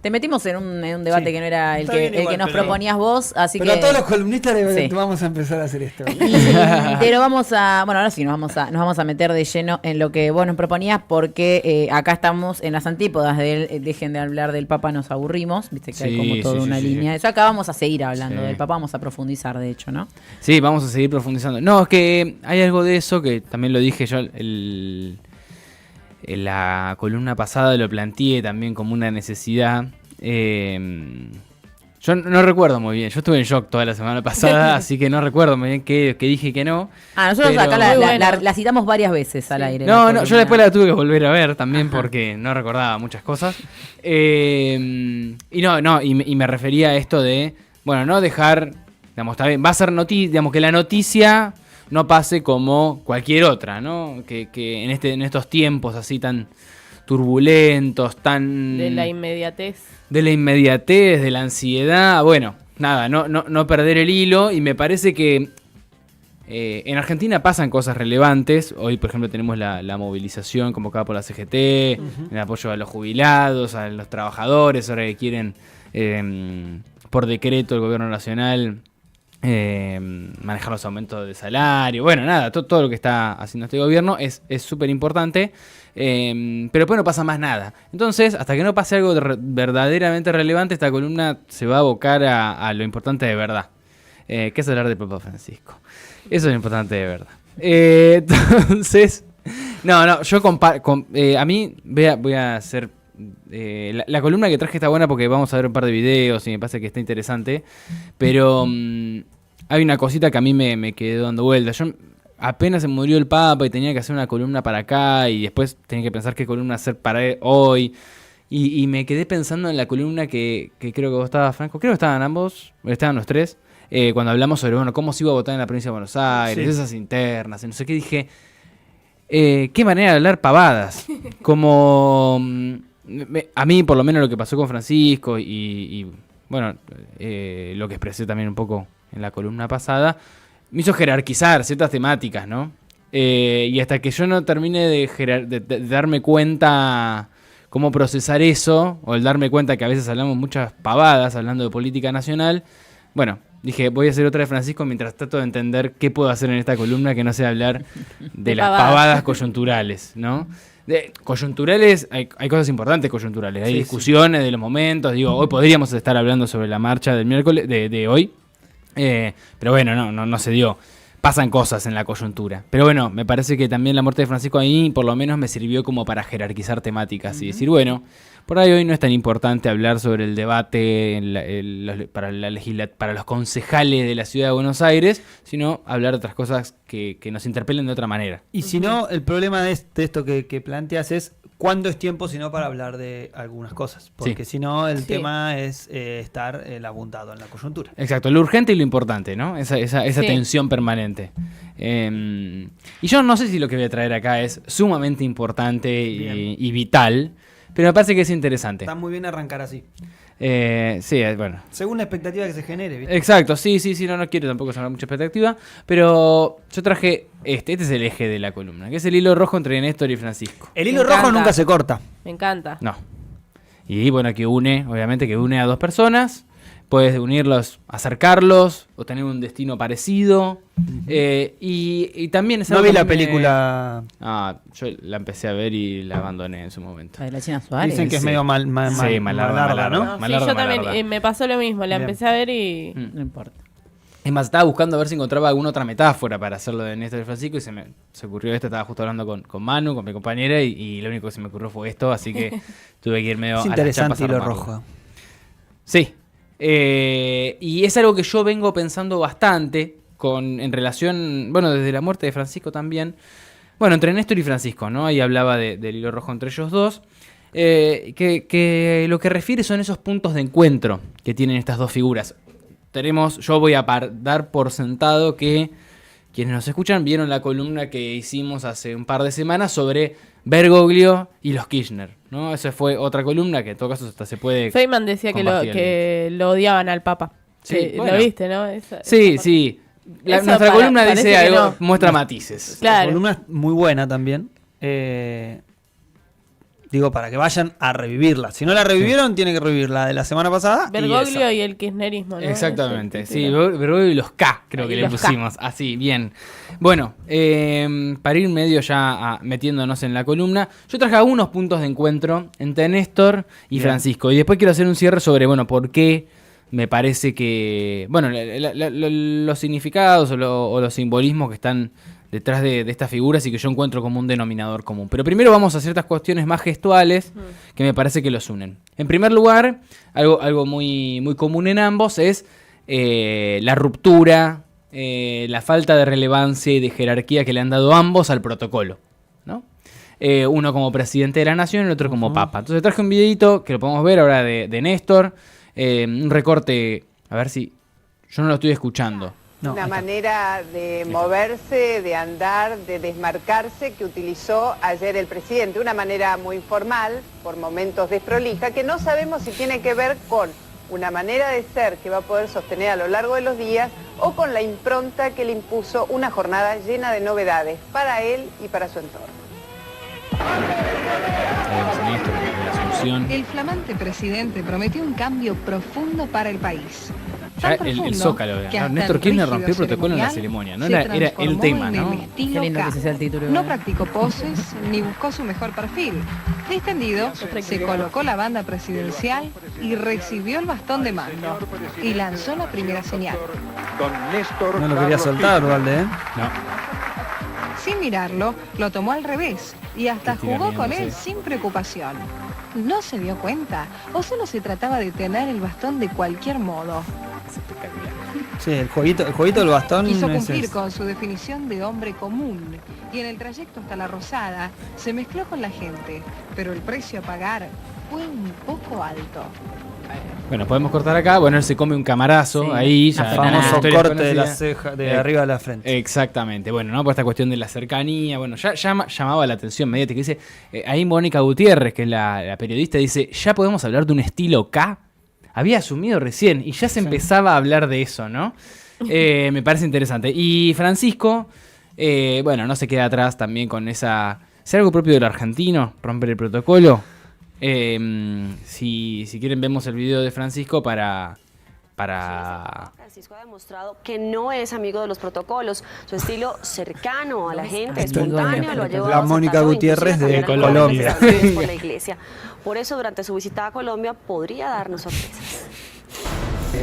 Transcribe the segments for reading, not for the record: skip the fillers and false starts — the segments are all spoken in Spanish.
Te metimos en un debate que no era el Está que, bien el igual, que nos pero- proponías vos, así Pero que... a todos los columnistas Sí. vamos a empezar a hacer esto. Pero vamos a, bueno, ahora sí nos vamos a meter de lleno en lo que vos nos proponías, porque acá estamos en las antípodas de dejen de hablar del Papa, nos aburrimos, viste que hay Sí, como toda sí, una sí, línea. sí. Eso acá vamos a seguir hablando Sí. del Papa, vamos a profundizar de hecho, ¿no? Sí, vamos a seguir profundizando. No, es que hay algo de eso que también lo dije yo en la columna pasada, lo planteé también como una necesidad. Yo no recuerdo muy bien, yo estuve en shock toda la semana pasada, así que no recuerdo muy bien qué dije que no. Nosotros Pero- acá Muy bueno. la citamos varias veces al aire. No, la no, yo columna. después la tuve que volver a ver también porque no recordaba muchas cosas. Y me refería a esto de, bueno, no dejar, digamos, está bien, va a ser noticia, digamos, que la noticia no pase como cualquier otra, ¿no? Que en estos tiempos así tan turbulentos, tan... De la inmediatez. de la inmediatez, de la ansiedad, bueno, nada, no perder el hilo, y me parece que en Argentina pasan cosas relevantes. Hoy, por ejemplo, tenemos la movilización convocada por la CGT, el apoyo a los jubilados, a los trabajadores, ahora que quieren, por decreto, el gobierno nacional manejar los aumentos de salario. Bueno, nada, todo lo que está haciendo este gobierno es súper importante. Pero después no pasa más nada. Entonces, hasta que no pase algo verdaderamente relevante, esta columna se va a abocar a lo importante de verdad, que es hablar del Papa Francisco. Eso es lo importante de verdad. Entonces, yo a mí voy a hacer... la columna que traje está buena porque vamos a ver un par de videos y me parece que está interesante. Pero hay una cosita que a mí me quedó dando vuelta. Yo apenas se murió el Papa y tenía que hacer una columna para acá y después tenía que pensar qué columna hacer para hoy. Y me quedé pensando en la columna que creo que vos estabas, Franco. Creo que estaban ambos, estaban los tres. Cuando hablamos sobre cómo se iba a votar en la provincia de Buenos Aires, esas internas, y no sé qué, dije, qué manera de hablar pavadas. Como a mí, por lo menos, lo que pasó con Francisco y bueno, lo que expresé también un poco en la columna pasada, me hizo jerarquizar ciertas temáticas, ¿no? Y hasta que yo no termine de darme cuenta cómo procesar eso, o el darme cuenta que a veces hablamos muchas pavadas hablando de política nacional, bueno, dije, voy a hacer otra de Francisco mientras trato de entender qué puedo hacer en esta columna que no sea hablar de las pavadas coyunturales, ¿no? Coyunturales, hay cosas importantes coyunturales, hay discusiones de los momentos, digo, hoy podríamos estar hablando sobre la marcha del miércoles, de hoy, pero bueno, no se dio. Pasan cosas en la coyuntura. Pero bueno, me parece que también la muerte de Francisco ahí por lo menos me sirvió como para jerarquizar temáticas y decir, bueno, por ahí hoy no es tan importante hablar sobre el debate para los concejales de la ciudad de Buenos Aires, sino hablar de otras cosas que nos interpelen de otra manera. Y si no, el problema de esto que planteas es cuándo es tiempo, si no, para hablar de algunas cosas. Porque si no, el tema es estar apuntado en la coyuntura. Exacto, lo urgente y lo importante, ¿no? Esa tensión permanente. Y yo no sé si lo que voy a traer acá es sumamente importante y vital, pero me parece que es interesante. Está muy bien arrancar así. Sí, bueno. Según la expectativa que se genere, ¿viste? Exacto, sí, no quiero tampoco sembrar mucha expectativa, pero yo traje este es el eje de la columna, que es el hilo rojo entre Néstor y Francisco. El hilo rojo nunca se corta. Me encanta. No. Y bueno, obviamente que une a dos personas, puedes unirlos, acercarlos, o tener un destino parecido, y también es No algo vi que la película. yo la empecé a ver y la abandoné en su momento. La de la China Suárez. Dicen que es medio malarda, ¿no? Sí, yo también me pasó lo mismo, la empecé a ver y... No importa. Es más, estaba buscando a ver si encontraba alguna otra metáfora para hacerlo de Néstor y Francisco y se ocurrió esta. Estaba justo hablando con Manu, con mi compañera, y lo único que se me ocurrió fue esto, así que tuve que ir medio Es a las interesante chapas a hilo armarlo. rojo. Sí. Y es algo que yo vengo pensando bastante en relación, bueno, desde la muerte de Francisco también. Bueno, entre Néstor y Francisco, ¿no? Ahí hablaba del hilo rojo entre ellos dos. Que lo que refiere son esos puntos de encuentro que tienen estas dos figuras. Yo voy a dar por sentado que quienes nos escuchan vieron la columna que hicimos hace un par de semanas sobre Bergoglio y los Kirchner, ¿no? Esa fue otra columna que en todo caso hasta se puede... Feynman decía que lo odiaban al Papa. Sí, Lo viste, ¿no? Sí. Nuestra columna dice algo, muestra matices. Claro. La columna es muy buena también. Digo, para que vayan a revivirla. Si no la revivieron, tienen que revivir la de la semana pasada. Bergoglio y el kirchnerismo, ¿no? Exactamente, sí, Bergoglio y los K, creo que le pusimos. Así, bien. Bueno, para ir medio ya metiéndonos en la columna, yo traje algunos puntos de encuentro entre Néstor y Francisco. Y después quiero hacer un cierre sobre, bueno, por qué me parece que, bueno, los significados o los simbolismos que están detrás de estas figuras y que yo encuentro como un denominador común. Pero primero vamos a ciertas cuestiones más gestuales que me parece que los unen. En primer lugar, algo muy, muy común en ambos es la ruptura, la falta de relevancia y de jerarquía que le han dado ambos al protocolo, ¿no? Uno como presidente de la nación y el otro como papa. Entonces traje un videito que lo podemos ver ahora de Néstor, un recorte, a ver si yo no lo estoy escuchando. Una manera de moverse, de andar, de desmarcarse que utilizó ayer el presidente. Una manera muy formal, por momentos desprolija, que no sabemos si tiene que ver con una manera de ser que va a poder sostener a lo largo de los días o con la impronta que le impuso una jornada llena de novedades para él y para su entorno. El flamante presidente prometió un cambio profundo para el país. Ya el Zócalo, ¿no? Néstor Kirchner rompió el protocolo en la ceremonia, ¿no? Era el tema, ¿no? Qué lindo que ese sea el título. No practicó poses ni buscó su mejor perfil. Distendido, se colocó la banda presidencial y recibió el bastón de mando. Y lanzó la primera señal. No lo quería soltar, Valde, ¿eh? No. Sin mirarlo, lo tomó al revés y hasta jugó con él sin preocupación. ¿No se dio cuenta? ¿O solo se trataba de tener el bastón de cualquier modo? Sí, el jueguito del bastón. Quiso cumplir con su definición de hombre común y en el trayecto hasta la Rosada se mezcló con la gente, pero el precio a pagar fue un poco alto. Bueno, podemos cortar acá. Bueno, él se come un camarazo ahí. Ya el famoso corte de la ceja, de arriba de la frente. Exactamente. Bueno, ¿no? Por esta cuestión de la cercanía. Bueno, ya llamaba la atención mediática. Dice, ahí Mónica Gutiérrez, que es la periodista, dice, ¿ya podemos hablar de un estilo K? Había asumido recién y ya se empezaba a hablar de eso, ¿no? Me parece interesante. Y Francisco, bueno, no se queda atrás también con esa... ¿Ser algo propio del argentino? ¿Romper el protocolo? Si quieren vemos el video de Francisco para... Francisco ha demostrado que no es amigo de los protocolos. Su estilo cercano a la gente, espontáneo, lo ha llevado la Mónica Gutiérrez de Colombia. Por la iglesia. Por eso, durante su visita a Colombia, podría darnos sorpresas.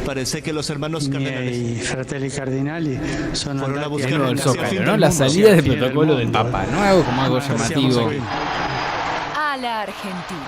Parece que los hermanos cardenales y fratelli cardinali fueron a buscar el Zócalo, ¿no? La salida del protocolo del Papa, ¿no? Algo llamativo. A la Argentina.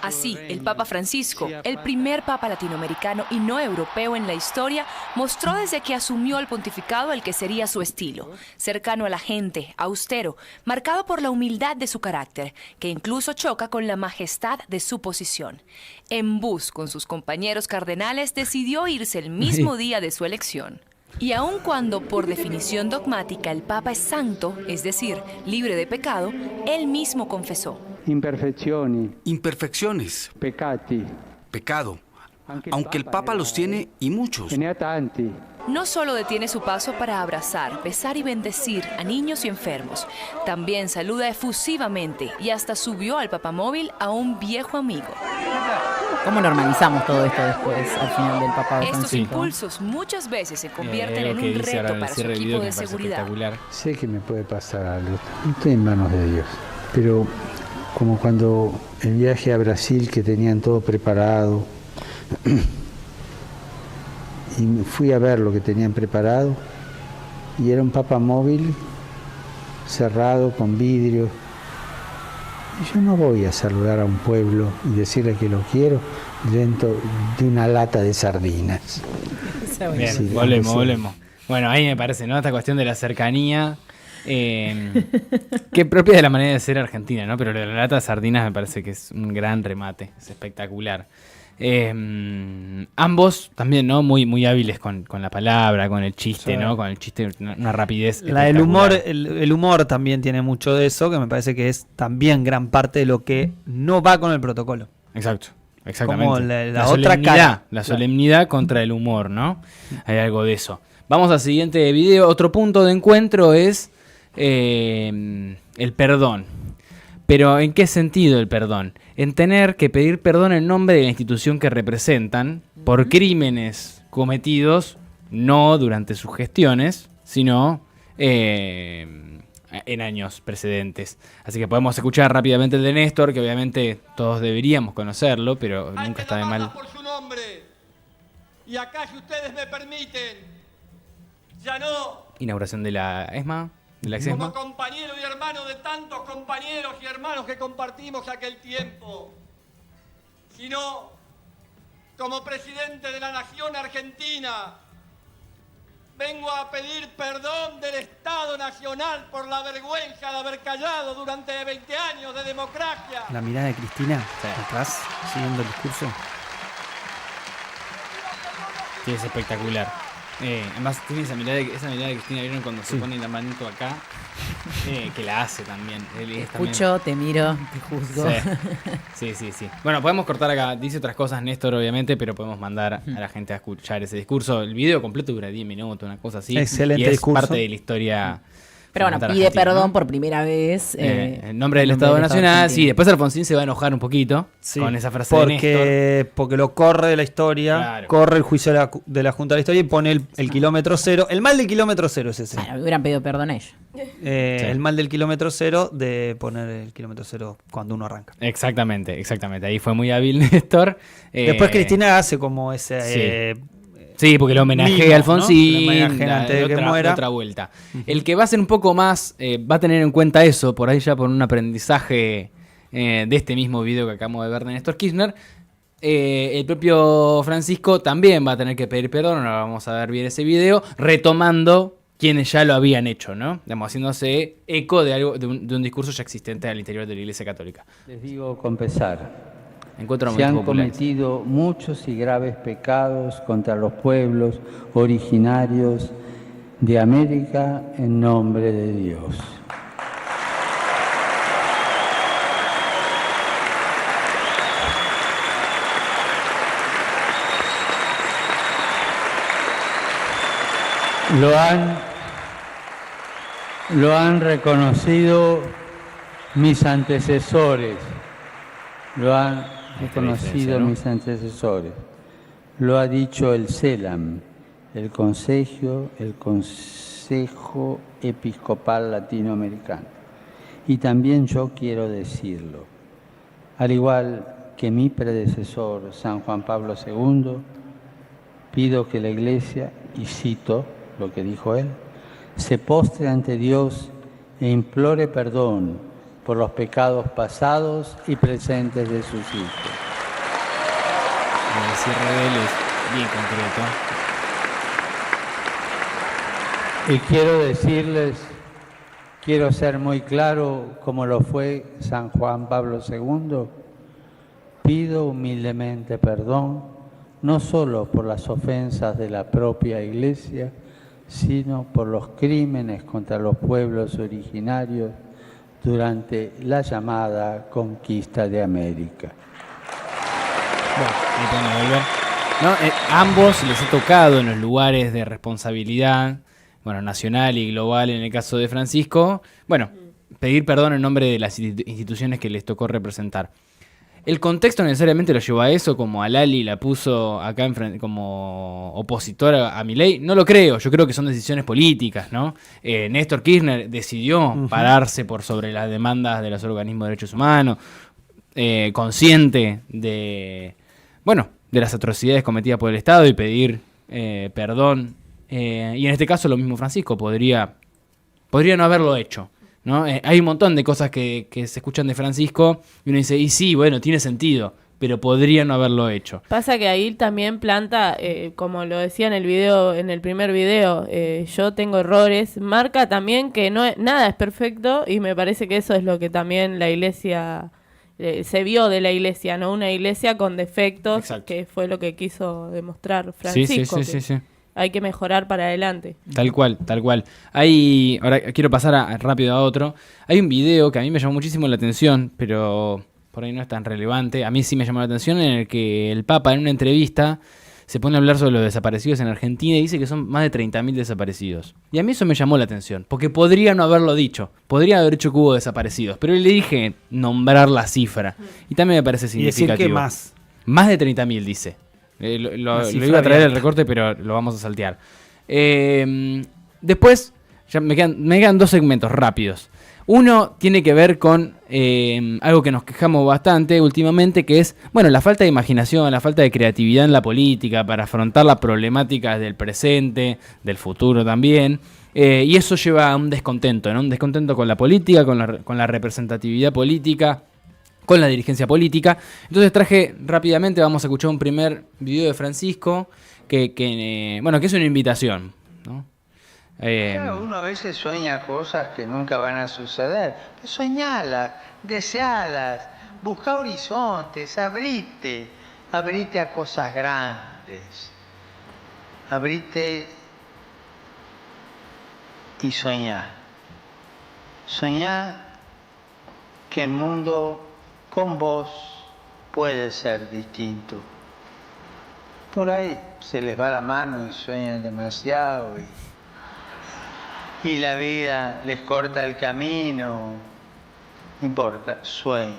Así, el Papa Francisco, el primer papa latinoamericano y no europeo en la historia, mostró desde que asumió el pontificado el que sería su estilo, cercano a la gente, austero, marcado por la humildad de su carácter, que incluso choca con la majestad de su posición. En bus con sus compañeros cardenales, decidió irse el mismo día de su elección. Y aun cuando por definición dogmática el Papa es santo, es decir, libre de pecado, él mismo confesó: imperfecciones, pecado, aunque el Papa los tiene y muchos. No solo detiene su paso para abrazar, besar y bendecir a niños y enfermos, también saluda efusivamente y hasta subió al papamóvil a un viejo amigo. ¿Cómo normalizamos todo esto después, al final del papado de Francisco? Estos impulsos muchas veces se convierten en un reto para su equipo de seguridad. Sé que me puede pasar algo, estoy en manos de Dios, pero como cuando el viaje a Brasil, que tenían todo preparado, y fui a ver lo que tenían preparado y era un papamóvil cerrado con vidrio, y yo no voy a saludar a un pueblo y decirle que lo quiero dentro de una lata de sardinas. Bien, sí, volvemos. Bueno, ahí me parece, ¿no? Esta cuestión de la cercanía, que propia de la manera de ser argentina, ¿no? Pero la lata de sardinas me parece que es un gran remate, es espectacular. Ambos también, ¿no? Muy hábiles con la palabra, con el chiste, sí, ¿no? Con el chiste, una rapidez. El humor también tiene mucho de eso, que me parece que es también gran parte de lo que no va con el protocolo. Exactamente. Como la otra cara. La solemnidad contra el humor, ¿no? Hay algo de eso. Vamos al siguiente video. Otro punto de encuentro es el perdón. Pero ¿en qué sentido el perdón? En tener que pedir perdón en nombre de la institución que representan por crímenes cometidos no durante sus gestiones, sino en años precedentes. Así que podemos escuchar rápidamente el de Néstor, que obviamente todos deberíamos conocerlo, pero nunca está de mal. Por su nombre. Y acá, si ustedes me permiten, ya no Inauguración de la ESMA, de la ex-ESMA. como compañero y hermano de tantos compañeros y hermanos que compartimos aquel tiempo, sino como presidente de la Nación Argentina. Vengo a pedir perdón del Estado Nacional por la vergüenza de haber callado durante 20 años de democracia. La mirada de Cristina, atrás, siguiendo el discurso. Sí, es espectacular. Además tiene esa mirada de Cristina, ¿vieron cuando se pone la manito acá? Que la hace también. Escucho, te miro, te juzgo. Sí. Bueno, podemos cortar acá. Dice otras cosas Néstor, obviamente, pero podemos mandar a la gente a escuchar ese discurso. El video completo dura 10 minutos, una cosa así. Excelente y es discurso. parte de la historia. Pero bueno, pide perdón, ¿no?, por primera vez. En nombre del Estado Nacional. Sí, después Alfonsín se va a enojar un poquito con esa frase de Néstor. Porque lo corre de la historia, Claro. corre el juicio de la Junta de la Historia y pone el kilómetro cero. El mal del kilómetro cero es ese. Bueno, hubieran pedido perdón a ellos. El mal del kilómetro cero de poner el kilómetro cero cuando uno arranca. Exactamente. Ahí fue muy hábil Néstor. Después Cristina hace como ese... Sí, porque lo homenajea a Alfonsín, ¿no? Lo homenajea antes de que muera. Otra vuelta. El que va a ser un poco más, va a tener en cuenta eso, por ahí ya por un aprendizaje de este mismo video que acabamos de ver de Néstor Kirchner. El propio Francisco también va a tener que pedir perdón, ahora vamos a ver bien ese video, retomando quienes ya lo habían hecho, ¿no? Digamos, haciéndose eco de algo, de un discurso ya existente al interior de la Iglesia Católica. Les digo con pesar. Se han cometido muchos y graves pecados contra los pueblos originarios de América en nombre de Dios. Lo han reconocido mis antecesores. Lo han reconocido mis antecesores. Lo ha dicho el CELAM, el Consejo Episcopal Latinoamericano. Y también yo quiero decirlo. Al igual que mi predecesor, San Juan Pablo II, pido que la Iglesia, y cito lo que dijo él, se postre ante Dios e implore perdón por los pecados pasados y presentes de sus hijos. El cierre de él es bien concreto. Y quiero decirles, quiero ser muy claro, como lo fue San Juan Pablo II, pido humildemente perdón, no solo por las ofensas de la propia Iglesia, sino por los crímenes contra los pueblos originarios durante la llamada conquista de América. Bueno, ahí podemos volver. ¿No? Ambos les ha tocado en los lugares de responsabilidad, bueno, nacional y global en el caso de Francisco, bueno, pedir perdón en nombre de las instituciones que les tocó representar. El contexto necesariamente lo llevó a eso, como a Lali la puso acá como opositora a Milei. No lo creo, yo creo que son decisiones políticas, ¿no? Néstor Kirchner decidió pararse por sobre las demandas de los organismos de derechos humanos, consciente de las atrocidades cometidas por el Estado y pedir perdón. Y en este caso lo mismo Francisco, podría no haberlo hecho, ¿no? Hay un montón de cosas que se escuchan de Francisco y uno dice, y sí, bueno, tiene sentido, pero podría no haberlo hecho. Pasa que ahí también planta, como lo decía en el video, en el primer video, yo tengo errores, marca también que nada es perfecto y me parece que eso es lo que también la Iglesia se vio de la Iglesia, ¿no? Una Iglesia con defectos. Exacto. Que fue lo que quiso demostrar Francisco. Sí. Hay que mejorar para adelante. Tal cual. Ahora quiero pasar rápido a otro. Hay un video que a mí me llamó muchísimo la atención, pero por ahí no es tan relevante. A mí sí me llamó la atención, en el que el Papa en una entrevista se pone a hablar sobre los desaparecidos en Argentina y dice que son más de 30.000 desaparecidos. Y a mí eso me llamó la atención, porque podría no haberlo dicho, podría haber dicho que hubo desaparecidos, pero le dije nombrar la cifra. Y también me parece significativo. ¿Y decir qué más? Más de 30.000 dice. Lo iba a traer el recorte, pero lo vamos a saltear. Después, ya me quedan 2 segmentos rápidos. Uno tiene que ver con algo que nos quejamos bastante últimamente, que es, bueno, la falta de imaginación, la falta de creatividad en la política para afrontar las problemáticas del presente, del futuro también. Y eso lleva a un descontento, ¿no? Un descontento con la política, con la representatividad política, con la dirigencia política. Entonces traje rápidamente, vamos a escuchar un primer video de Francisco, que es una invitación, ¿no? Claro, uno a veces sueña cosas que nunca van a suceder. Soñalas, desealas, busca horizontes, abrite a cosas grandes, abrite y soñá que el mundo con vos puede ser distinto. Por ahí se les va la mano y sueñan demasiado y la vida les corta el camino. No importa, sueñen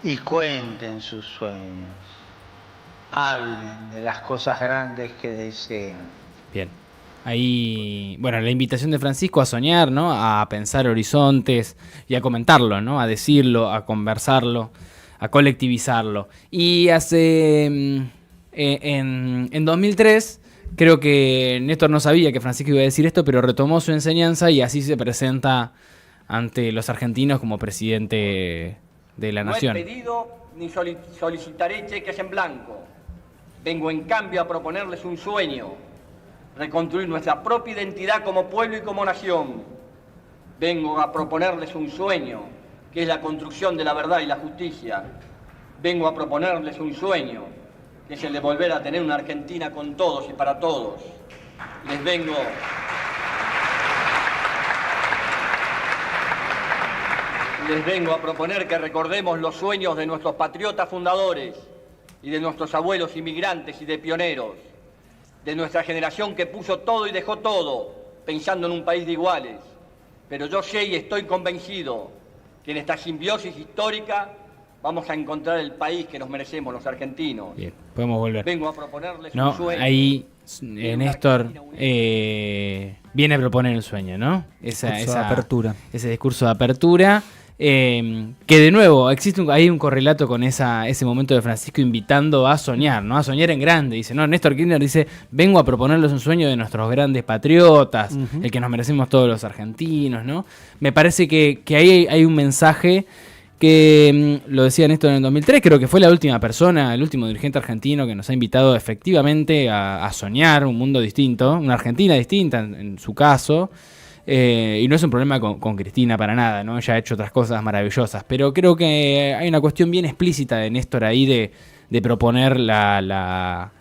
y cuenten sus sueños. Hablen de las cosas grandes que desean. Bien. Ahí, la invitación de Francisco a soñar, ¿no? A pensar horizontes y a comentarlo, ¿no? A decirlo, a conversarlo, a colectivizarlo. Y hace en 2003, creo que Néstor no sabía que Francisco iba a decir esto, pero retomó su enseñanza y así se presenta ante los argentinos como presidente de la nación. No he pedido ni solicitaré cheques en blanco. Vengo en cambio a proponerles un sueño: reconstruir nuestra propia identidad como pueblo y como nación. Vengo a proponerles un sueño, que es la construcción de la verdad y la justicia. Vengo a proponerles un sueño, que es el de volver a tener una Argentina con todos y para todos. Les vengo a proponer que recordemos los sueños de nuestros patriotas fundadores y de nuestros abuelos inmigrantes y de pioneros, de nuestra generación que puso todo y dejó todo, pensando en un país de iguales. Pero yo sé y estoy convencido que en esta simbiosis histórica vamos a encontrar el país que nos merecemos los argentinos. Bien, podemos volver. Vengo a proponerles un sueño. Ahí Néstor viene a proponer el sueño, ¿no? Esa apertura. Ese discurso de apertura. Que de nuevo, hay un correlato con ese momento de Francisco invitando a soñar, ¿no? A soñar en grande. Dice, no, Néstor Kirchner dice, vengo a proponerles un sueño de nuestros grandes patriotas, el que nos merecemos todos los argentinos, ¿no? Me parece que ahí hay un mensaje que lo decía Néstor en el 2003, creo que fue la última persona, el último dirigente argentino que nos ha invitado efectivamente a soñar un mundo distinto, una Argentina distinta en su caso. Y no es un problema con Cristina para nada, ¿no? Ella ha hecho otras cosas maravillosas, pero creo que hay una cuestión bien explícita de Néstor ahí de proponer la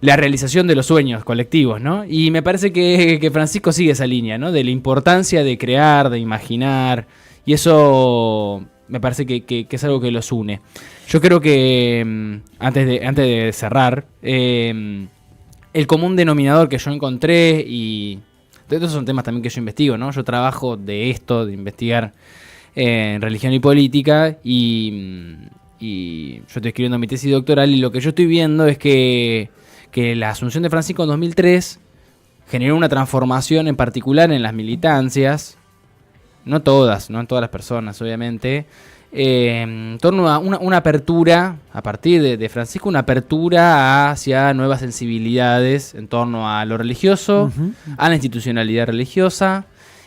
realización de los sueños colectivos, ¿no? Y me parece que Francisco sigue esa línea, ¿no? De la importancia de crear, de imaginar, y eso me parece que es algo que los une. Yo creo que, antes de cerrar, el común denominador que yo encontré, y estos son temas también que yo investigo, ¿no? Yo trabajo de esto, de investigar en religión y política, y yo estoy escribiendo mi tesis doctoral, y lo que yo estoy viendo es que la asunción de Francisco en 2003 generó una transformación en particular en las militancias, no en todas las personas, obviamente, en torno a una apertura, a partir de Francisco, una apertura hacia nuevas sensibilidades en torno a lo religioso, a la institucionalidad religiosa,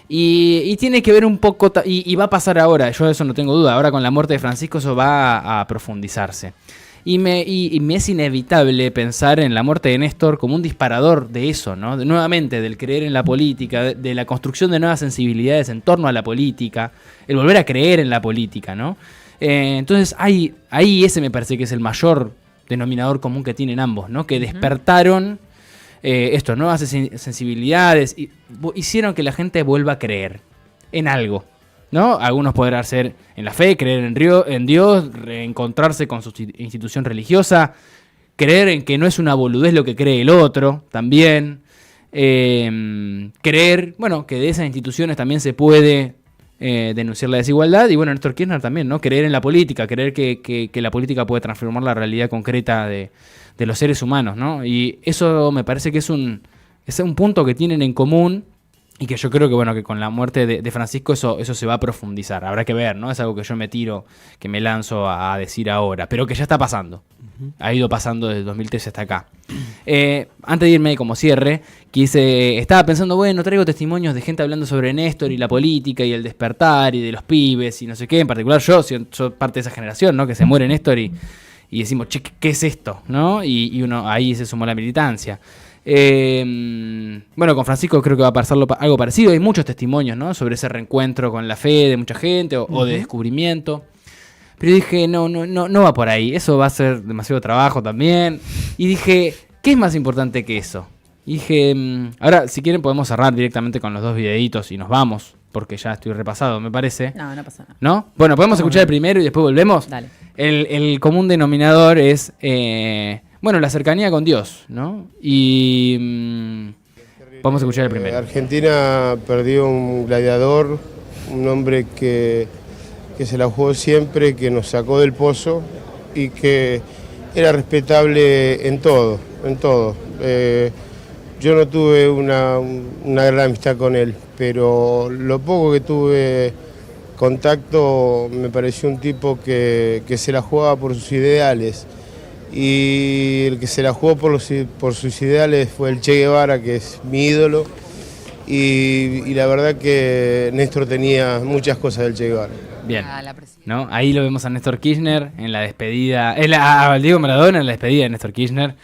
y tiene que ver un poco, y va a pasar ahora, yo de eso no tengo duda, ahora con la muerte de Francisco eso va a profundizarse. Y me es inevitable pensar en la muerte de Néstor como un disparador de eso, ¿no? Nuevamente, del creer en la política, de la construcción de nuevas sensibilidades en torno a la política, el volver a creer en la política, ¿no? Entonces, ahí ese me parece que es el mayor denominador común que tienen ambos, ¿no? Que despertaron nuevas sensibilidades, y hicieron que la gente vuelva a creer en algo, ¿no? Algunos podrán ser en la fe, creer en Dios, reencontrarse con su institución religiosa, creer en que no es una boludez lo que cree el otro, también. Creer, bueno, que de esas instituciones también se puede denunciar la desigualdad. Y bueno, Néstor Kirchner también, ¿no? Creer en la política, creer que la política puede transformar la realidad concreta de los seres humanos, ¿no? Y eso me parece que es un punto que tienen en común. Y que yo creo que, bueno, que con la muerte de Francisco eso se va a profundizar. Habrá que ver, ¿no? Es algo que yo que me lanzo a decir ahora, pero que ya está pasando. Ha ido pasando desde 2013 hasta acá. Antes de irme como cierre, estaba pensando, bueno, traigo testimonios de gente hablando sobre Néstor y la política y el despertar y de los pibes y no sé qué. En particular yo parte de esa generación, ¿no? Que se muere Néstor y decimos, che, ¿qué es esto? ¿No? Y uno ahí se sumó la militancia. Bueno, con Francisco creo que va a pasar algo parecido. Hay muchos testimonios, ¿no? Sobre ese reencuentro con la fe de mucha gente o de descubrimiento. Pero dije, no va por ahí. Eso va a ser demasiado trabajo también. Y dije, ¿qué es más importante que eso? Y dije, ahora si quieren podemos cerrar directamente con los 2 videitos y nos vamos, porque ya estoy repasado, me parece. No pasa nada. ¿No? Bueno, podemos escuchar el primero y después volvemos. Dale. El común denominador es... bueno, la cercanía con Dios, ¿no? Y vamos a escuchar el primero. Argentina perdió un gladiador, un hombre que se la jugó siempre, que nos sacó del pozo y que era respetable en todo. Yo no tuve una gran amistad con él, pero lo poco que tuve contacto me pareció un tipo que se la jugaba por sus ideales. Y el que se la jugó por sus ideales fue el Che Guevara, que es mi ídolo, y la verdad que Néstor tenía muchas cosas del Che Guevara. Bien, ¿no? Ahí lo vemos a Néstor Kirchner en la despedida, a Diego Maradona en la despedida de Néstor Kirchner.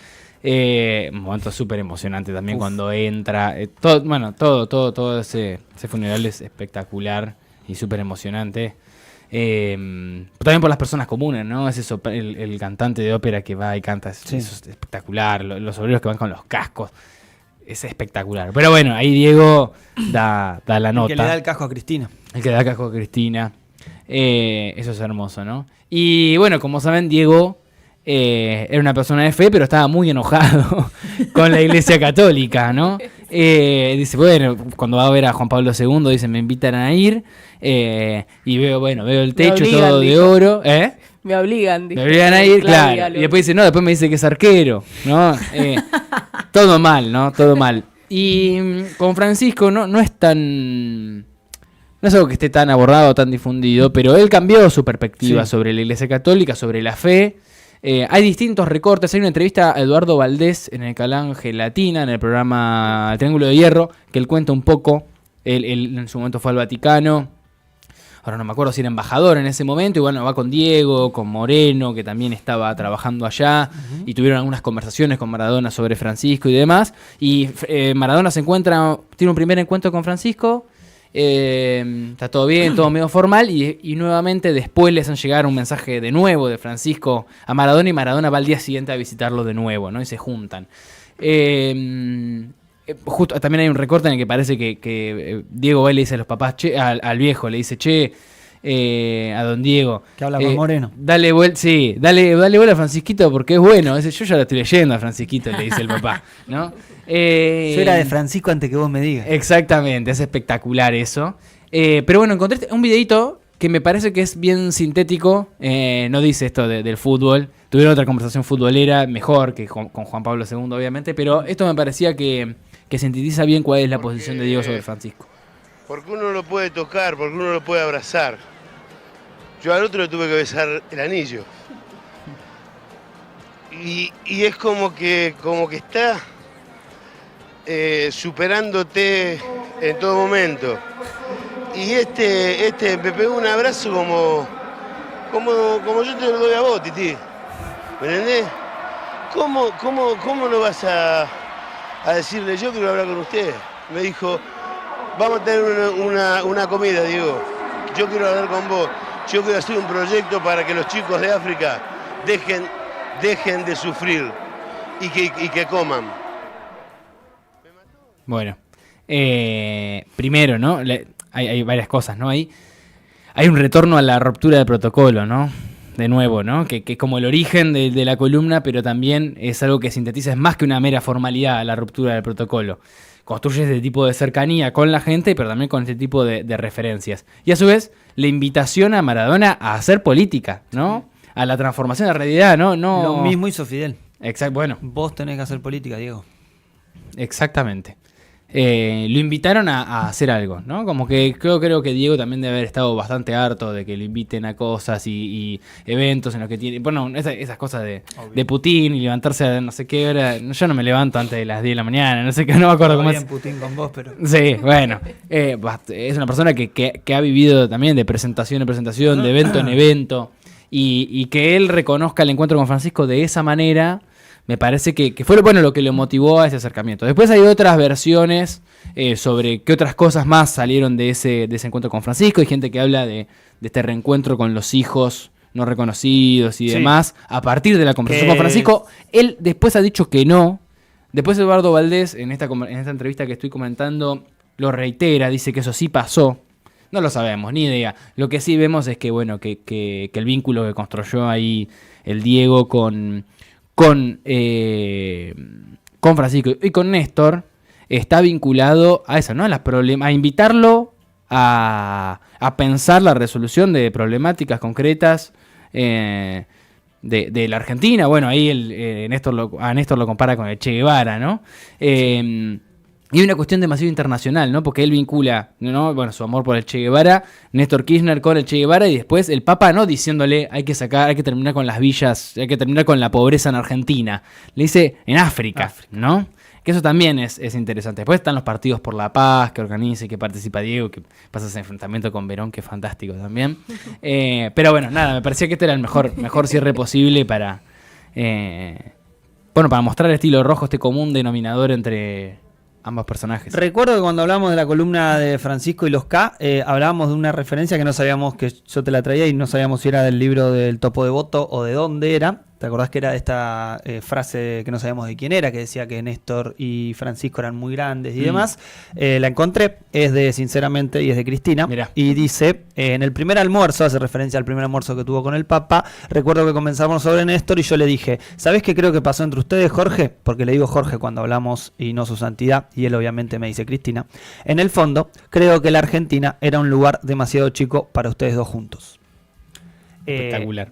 Un momento súper emocionante también cuando entra. Todo ese funeral es espectacular y súper emocionante. También por las personas comunes, ¿no? Es eso, el cantante de ópera que va y canta, eso es espectacular. Los obreros que van con los cascos, es espectacular. Pero bueno, ahí Diego da la nota. El que le da el casco a Cristina. Eso es hermoso, ¿no? Y bueno, como saben, Diego era una persona de fe, pero estaba muy enojado con la Iglesia Católica, ¿no? Dice, bueno, cuando va a ver a Juan Pablo II, dice, me invitan a ir, y veo el techo todo de oro, Me obligan, me obligan a ir, claro. Y después dice, después me dice que es arquero, ¿no? Todo mal, ¿no? Todo mal. Y con Francisco no es algo que esté tan abordado, tan difundido, pero él cambió su perspectiva sobre la Iglesia Católica, sobre la fe. Hay distintos recortes. Hay una entrevista a Eduardo Valdés en el canal Gelatina, en el programa El Triángulo de Hierro, que él cuenta un poco. Él en su momento fue al Vaticano. Ahora no me acuerdo si era embajador en ese momento. Y bueno, va con Diego, con Moreno, que también estaba trabajando allá. Y tuvieron algunas conversaciones con Maradona sobre Francisco y demás. Y Maradona tiene un primer encuentro con Francisco. Está todo bien, todo medio formal y nuevamente después les han llegado un mensaje de nuevo de Francisco a Maradona y Maradona va al día siguiente a visitarlo de nuevo, ¿no? Y se juntan. Justo también hay un recorte en el que parece que Diego va y le dice a los papás, al viejo, le dice, a don Diego, que habla con Moreno, dale vuelta a Francisquito porque es bueno. Yo ya lo estoy leyendo a Francisquito, le dice el papá, ¿no? Yo era de Francisco antes que vos me digas. Exactamente, es espectacular eso. Pero bueno, encontré un videito que me parece que es bien sintético. No dice esto del fútbol. Tuvieron otra conversación futbolera mejor que con Juan Pablo II, obviamente. Pero esto me parecía que sintetiza bien cuál es la posición de Diego sobre Francisco. Porque uno lo puede tocar, porque uno lo puede abrazar. Yo al otro le tuve que besar el anillo. Y es como que está superándote en todo momento. Y me pegó un abrazo como yo te lo doy a vos, Titi. ¿Me entendés? ¿Cómo no vas a decirle yo quiero hablar con usted? Me dijo, vamos a tener una comida, Diego. Yo quiero hablar con vos. Yo quiero hacer un proyecto para que los chicos de África dejen de sufrir y que coman. Bueno, primero, ¿no? Hay varias cosas, ¿no? Hay un retorno a la ruptura de protocolo, ¿no? de nuevo, ¿no? Que es como el origen de la columna, pero también es algo que sintetiza, es más que una mera formalidad la ruptura del protocolo. Construye este tipo de cercanía con la gente, pero también con este tipo de referencias. Y a su vez, la invitación a Maradona a hacer política, ¿no? A la transformación de la realidad, ¿no? Lo mismo hizo Fidel. Exacto, bueno. Vos tenés que hacer política, Diego. Exactamente. Lo invitaron a hacer algo, ¿no? Como que creo que Diego también debe haber estado bastante harto de que lo inviten a cosas y eventos en los que tiene... Bueno, esas cosas de Putin y levantarse a no sé qué hora. Yo no me levanto antes de las 10 de la mañana, no sé qué, no me acuerdo cómo es. Putin con vos, pero... Sí, bueno. Es una persona que ha vivido también de presentación en presentación, de evento en evento, y que él reconozca el encuentro con Francisco de esa manera... Me parece que fue lo que lo motivó a ese acercamiento. Después hay otras versiones sobre qué otras cosas más salieron de ese encuentro con Francisco. Hay gente que habla de este reencuentro con los hijos no reconocidos y demás a partir de la conversación con Francisco. Él después ha dicho que no. Después Eduardo Valdés, en esta entrevista que estoy comentando, lo reitera, dice que eso sí pasó. No lo sabemos, ni idea. Lo que sí vemos es que, bueno, que el vínculo que construyó ahí el Diego con Francisco y con Néstor está vinculado a eso, ¿no? A invitarlo a pensar la resolución de problemáticas concretas de la Argentina. Bueno, ahí a Néstor lo compara con el Che Guevara, ¿no? Y hay una cuestión demasiado internacional, ¿no? Porque él vincula, ¿no? Bueno, su amor por el Che Guevara, Néstor Kirchner con el Che Guevara, y después el Papa, ¿no? Diciéndole, hay que terminar con las villas, hay que terminar con la pobreza en Argentina. Le dice, en África, ¿no? Que eso también es interesante. Después están los partidos por la paz, que organiza y que participa Diego, que pasa ese enfrentamiento con Verón, que es fantástico también. Pero bueno, nada, me parecía que este era el mejor cierre posible para mostrar el estilo rojo, este común denominador entre ambos personajes. Recuerdo que cuando hablamos de la columna de Francisco y los K, hablábamos de una referencia que no sabíamos, que yo te la traía y no sabíamos si era del libro del Topo Devoto o de dónde era. ¿Te acordás que era esta frase que no sabíamos de quién era, que decía que Néstor y Francisco eran muy grandes y demás? La encontré, es de Sinceramente y es de Cristina. Mirá. Y dice, en el primer almuerzo, hace referencia al primer almuerzo que tuvo con el Papa, recuerdo que comenzamos sobre Néstor y yo le dije, ¿sabés qué creo que pasó entre ustedes, Jorge? Porque le digo Jorge cuando hablamos y no su santidad, y él obviamente me dice Cristina. En el fondo, creo que la Argentina era un lugar demasiado chico para ustedes dos juntos. Espectacular.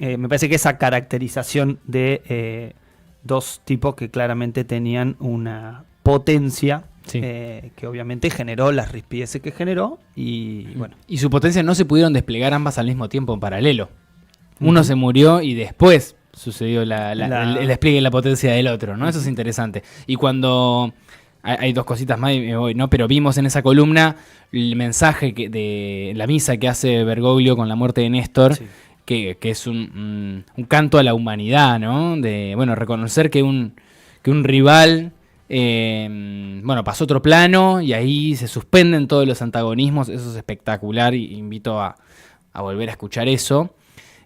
Me parece que esa caracterización de dos tipos que claramente tenían una potencia que obviamente generó las rispideces que generó y bueno. Y su potencia no se pudieron desplegar ambas al mismo tiempo en paralelo. Uno se murió y después sucedió el despliegue de la potencia del otro, ¿no? Eso es interesante. Y cuando hay dos cositas más y me voy, ¿no? Pero vimos en esa columna el mensaje de la misa que hace Bergoglio con la muerte de Néstor. Sí. Que es un canto a la humanidad, ¿no? De, bueno, reconocer que un rival, pasó otro plano y ahí se suspenden todos los antagonismos. Eso es espectacular y invito a volver a escuchar eso.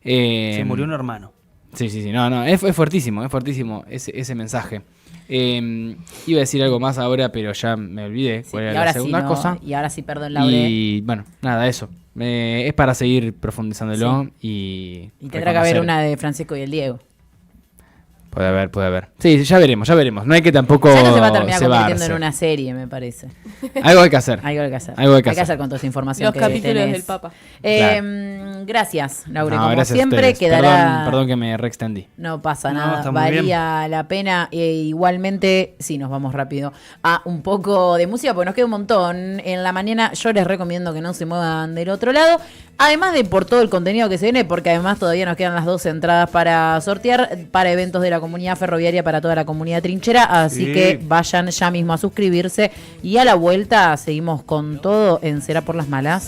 Se murió un hermano. Sí, es fuertísimo ese mensaje. Iba a decir algo más ahora, pero ya me olvidé cuál era la segunda cosa. Y ahora sí, perdón, Laure. Y bueno, nada, eso. Es para seguir profundizándolo y tendrá que haber una de Francisco y el Diego. Puede haber. Sí, ya veremos. No hay que tampoco ya no se va a terminar convirtiendo en una serie, me parece. Algo hay que hacer. Hay que hacer con toda esa información. Los capítulos del Papa. Gracias, Laure. No, como gracias siempre, quedará... Perdón que me reextendí. No pasa nada. Valía la pena. Igualmente, nos vamos rápido a un poco de música, porque nos queda un montón. En la mañana yo les recomiendo que no se muevan del otro lado. Además de por todo el contenido que se viene, porque además todavía nos quedan las 2 entradas para sortear para eventos de la comunidad ferroviaria para toda la comunidad trinchera. Así que vayan ya mismo a suscribirse. Y a la vuelta seguimos con todo en Será por las Malas.